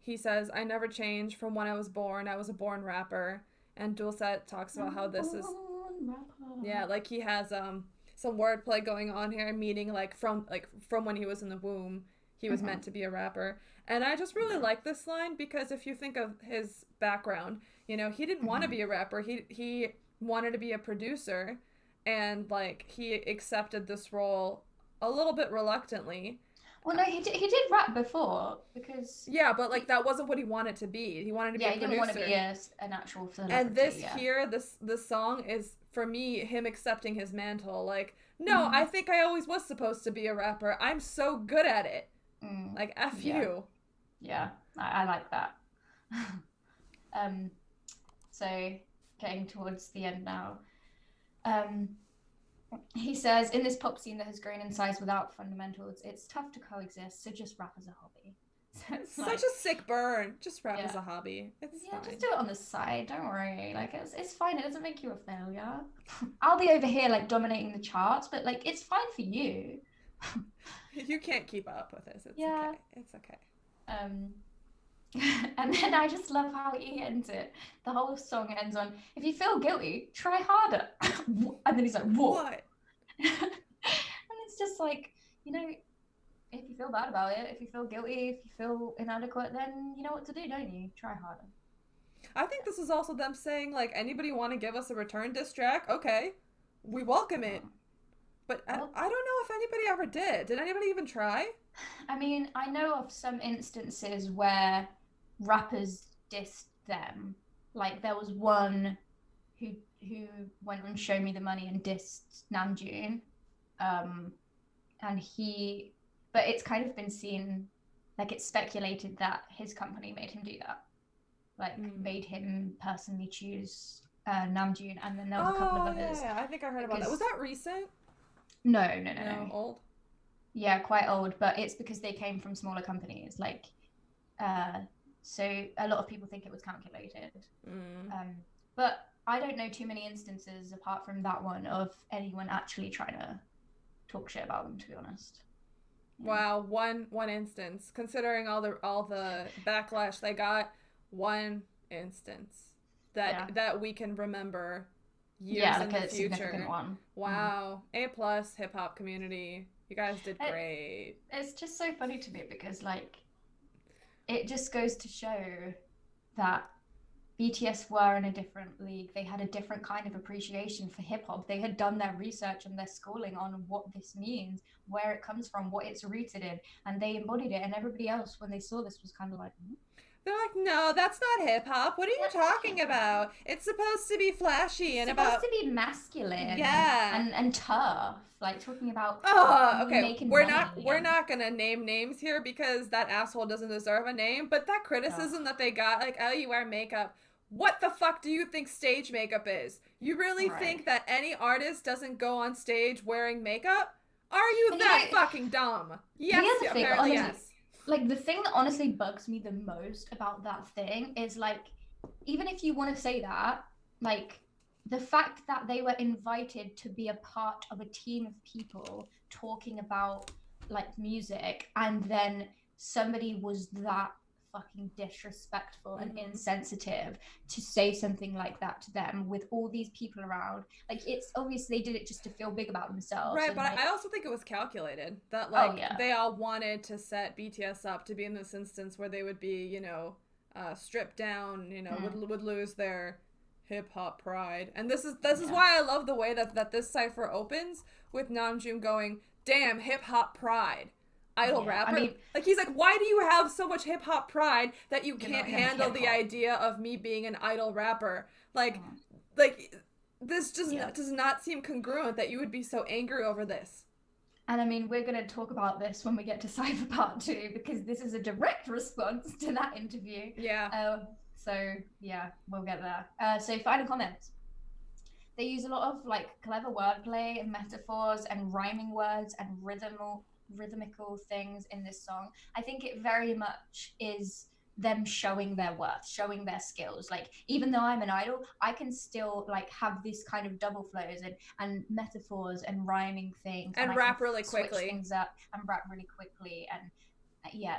he says, "I never changed from when I was born. I was a born rapper." And Dulcet talks about how this is, like he has some wordplay going on here, meaning like from when he was in the womb, he was meant to be a rapper. And I just really like this line because if you think of his background, you know, he didn't want to be a rapper. He wanted to be a producer, and like he accepted this role a little bit reluctantly. Well, no, he did rap before because but like that wasn't what he wanted to be. He wanted to be a producer. He didn't want to be an actual celebrity. And this song is for me him accepting his mantle. Like, no, I think I always was supposed to be a rapper. I'm so good at it. Like F you. Yeah, I like that. So getting towards the end now. He says, in this pop scene that has grown in size without fundamentals, it's tough to coexist, so just rap as a hobby. So it's Such like, a sick burn. Just rap Yeah. as a hobby. It's yeah, fine. just do it on the side. Don't worry. Like, it's fine. It doesn't make you a failure. I'll be over here, like, dominating the charts, but, like, it's fine for you. You can't keep up with this. It's Yeah. okay. It's okay. And then I just love how he ends it. The whole song ends on, if you feel guilty, try harder. And then he's like, what? And it's just like, you know, if you feel bad about it, if you feel guilty, if you feel inadequate, then you know what to do, don't you? Try harder. I think this is also them saying, like, anybody want to give us a return diss track? Okay. We welcome it. But I don't know if anybody ever did. Did anybody even try? I mean, I know of some instances where rappers dissed them. Like, there was one who went on Show Me the Money and dissed Namjoon. But it's kind of been seen, like, it's speculated that his company made him do that. Like, made him personally choose Namjoon, and then there was a couple of others. Yeah, I think I heard about that. Was that recent? No. Old? Yeah, quite old, but it's because they came from smaller companies. Like, so a lot of people think it was calculated. But I don't know too many instances apart from that one of anyone actually trying to talk shit about them, to be honest. Wow, one instance. Considering all the backlash they got, one instance that we can remember years in the future. One. Wow. A+ hip hop community. You guys did great. It's just so funny to me because, like, it just goes to show that BTS were in a different league. They had a different kind of appreciation for hip hop. They had done their research and their schooling on what this means, where it comes from, what it's rooted in, and they embodied it. And everybody else, when they saw this, was kind of like, They're like, no, that's not hip hop. What are you talking about? It's supposed to be flashy and supposed to be masculine, and tough. Like, talking about okay. We're not gonna name names here because that asshole doesn't deserve a name. But that criticism that they got, like, oh, you wear makeup. What the fuck do you think stage makeup is? You really think that any artist doesn't go on stage wearing makeup? Are you that fucking dumb? Yes, apparently yes. Like, the thing that honestly bugs me the most about that thing is, like, even if you want to say that, like, the fact that they were invited to be a part of a team of people talking about, like, music, and then somebody was that fucking disrespectful and insensitive to say something like that to them with all these people around. Like, it's obvious they did it just to feel big about themselves. Right, but like, I also think it was calculated that, like, they all wanted to set BTS up to be in this instance where they would be, you know, stripped down, you know, would lose their hip-hop pride. And this is why I love the way that this cipher opens with Namjoon going, damn, hip-hop pride. Idol rapper. I mean, like, he's like, why do you have so much hip hop pride that you can't handle the idea of me being an idol rapper? Like, this just does not seem congruent that you would be so angry over this. And I mean, we're going to talk about this when we get to Cypher Part 2 because this is a direct response to that interview. Yeah. So yeah, we'll get there. So final comments. They use a lot of, like, clever wordplay and metaphors and rhyming words and rhythmical things in this song. I think it very much is them showing their worth, showing their skills. Like, even though I'm an idol, I can still, like, have this kind of double flows and metaphors and rhyming things and rap really quickly, things up and rap really quickly. And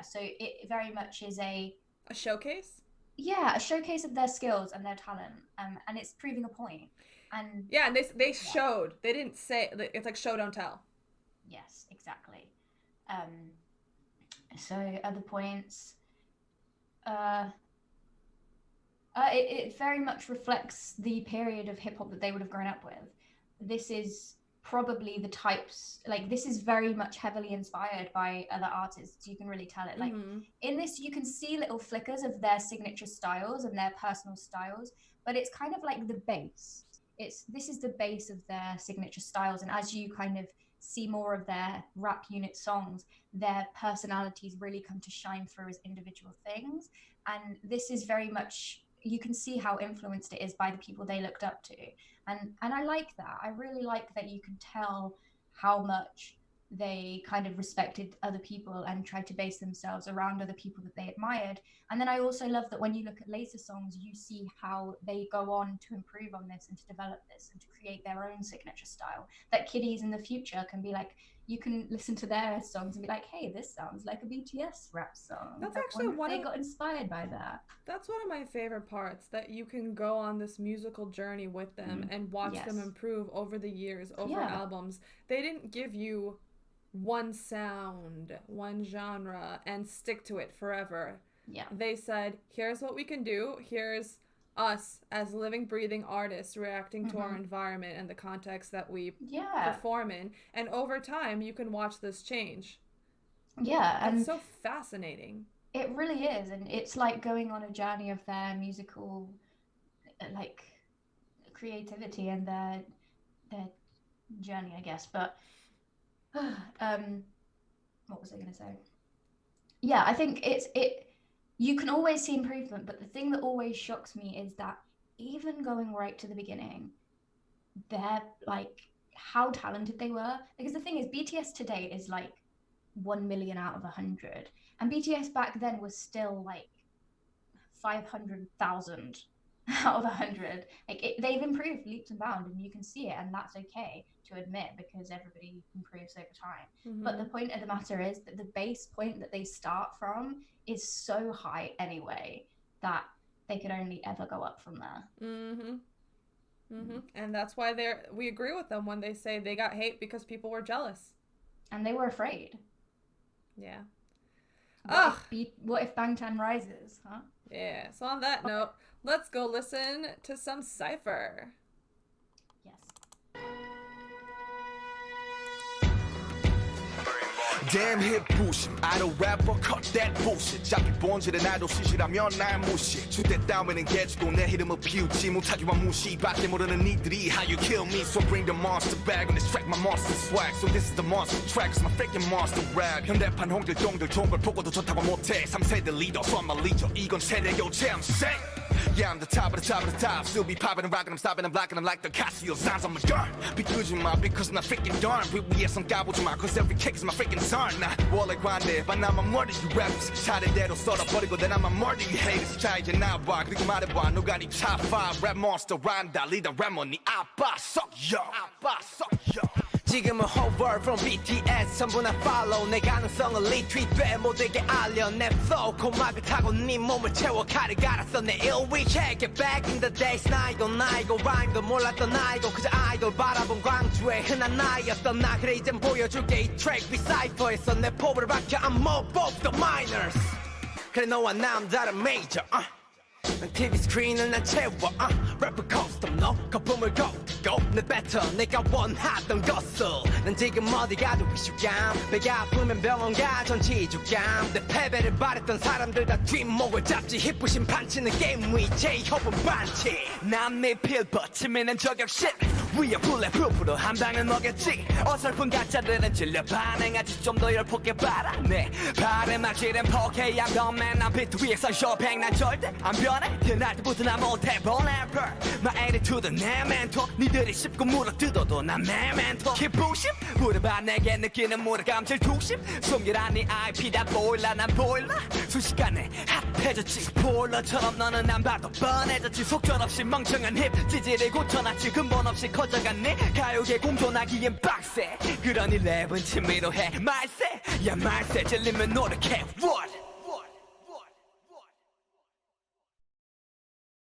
so it very much is a showcase. A showcase of their skills and their talent, and it's proving a point. And they showed. They didn't say. It's like show don't tell. Yes, exactly. So other points. It very much reflects the period of hip hop that they would have grown up with. This is probably the types, like, this is very much heavily inspired by other artists. You can really tell it. Like, in this, you can see little flickers of their signature styles and their personal styles, but it's kind of like the base. This is the base of their signature styles, and as you kind of see more of their rap unit songs, their personalities really come to shine through as individual things. And this is very much you can see how influenced it is by the people they looked up to, and I like that. I really like that you can tell how much they kind of respected other people and tried to base themselves around other people that they admired. And then I also love that when you look at later songs, you see how they go on to improve on this and to develop this and to create their own signature style, that kiddies in the future can be like, you can listen to their songs and be like, hey, this sounds like a BTS rap song. That's Like, actually they got inspired by that. That's one of my favorite parts, that you can go on this musical journey with them and watch them improve over the years, over albums. They didn't give you one sound, one genre, and stick to it forever. Yeah. They said, here's what we can do. Here's us as living, breathing artists reacting to our environment and the context that we perform in. And over time, you can watch this change. Yeah. And it's so fascinating. It really is. And it's like going on a journey of their musical, like, creativity and their journey, I guess. But what was I going to say? Yeah, I think you can always see improvement, but the thing that always shocks me is that even going right to the beginning, they're like, how talented they were. Because the thing is, BTS today is like 1 million out of 100, and BTS back then was still like 500,000 out of 100. Like they've improved leaps and bounds, and you can see it, and that's okay to admit because everybody improves over time. But the point of the matter is that the base point that they start from is so high anyway that they could only ever go up from there. And that's why we agree with them when they say they got hate because people were jealous and they were afraid. Yeah. What if Bangtan rises, huh? Yeah. So on that note, let's go listen to some Cypher. Yes. Damn hip bullshit idol rapper cut that bullshit 잡기 본질은 아이돌 시시라면 날 무시 주대 따위는 개주고 내 이름을 피우지 못하기만 무시밖에 모르는 니들이 how you kill me so bring the monster back on this track my monster swag so this is the monster track it's my freaking monster rap 현대판 홍길동들 좋은 걸 보고도 좋다고 못해 3세대 리더 손 말리죠 이건 세대 교체 I'm saying Yeah, I'm the top of the top of the top. Still be popping and rocking, I'm stopping and blocking them like the Casio signs on my gun. 비끄지 마, because I'm not freaking darn. 위에선 까보지 마, cause every kick is my freaking turn. 나 원래 관대, but I'm a murder you rappers. 차례대로 썰어버리고 then I'm a murder you haters. 자 이제 나와, 그리고 말해봐, 누가 네 top 5 rap monster ran다. 리더 래머 네 아빠 썩여. 아빠 썩여. 지금은 whole world from BTS 전부 나 follow 내 가능성을 retweet 돼 모두에게 알려 내 flow 고막을 타고 네 몸을 채워 칼을 갈았어 내 일위 check it back in the days 나이고 rhyme도 몰랐던 나이고 그저 아이돌 바라본 광주의 흔한 나이였던 나 그래 이젠 보여줄게 이 트랙 위 사이퍼에서 내 포부를 밝혀 I'm more both the minors 그래 너와 난 다른 major 난 TV 스크린을 난 채워 래퍼 커스텀 너 거품을 걷고 내 뱉어 내가 원하던 것을 난 지금 어디 가도 위축감 배가 아프면 병원 가 전치주감 내 패배를 바랬던 사람들 다 뒷목을 잡지 힙부심 판치는 게임 위 제이홉은 반치 난 미필 버티면은 저격신 위에 블랙프루프로 한 방은 오겠지 어설픈 가짜들은 질려 반응하지 좀 더 열폭게 바라네 발에 맞지는 포케야 덤맨 난 비트 위에서 쇼팽 난 절대 안 변해 태어날 때부터 난 못해 forever My attitude 내 멘토 니들이 씹고 물어뜯어도 난 내 멘토 기부심 물어봐 내게 느끼는 무력감 질투심 숨기란 네 IP 다 보일라 난 보일라 순식간에 핫해졌지 보일러처럼 너는 안 봐도 뻔해졌지 속절없이 멍청한 힙 찌질을 고쳐놨지 근본 없이 커져갔네 가요계 공존하기엔 빡세 그러니 랩은 취미로 해 말세 야 말세 질리면 노력해 what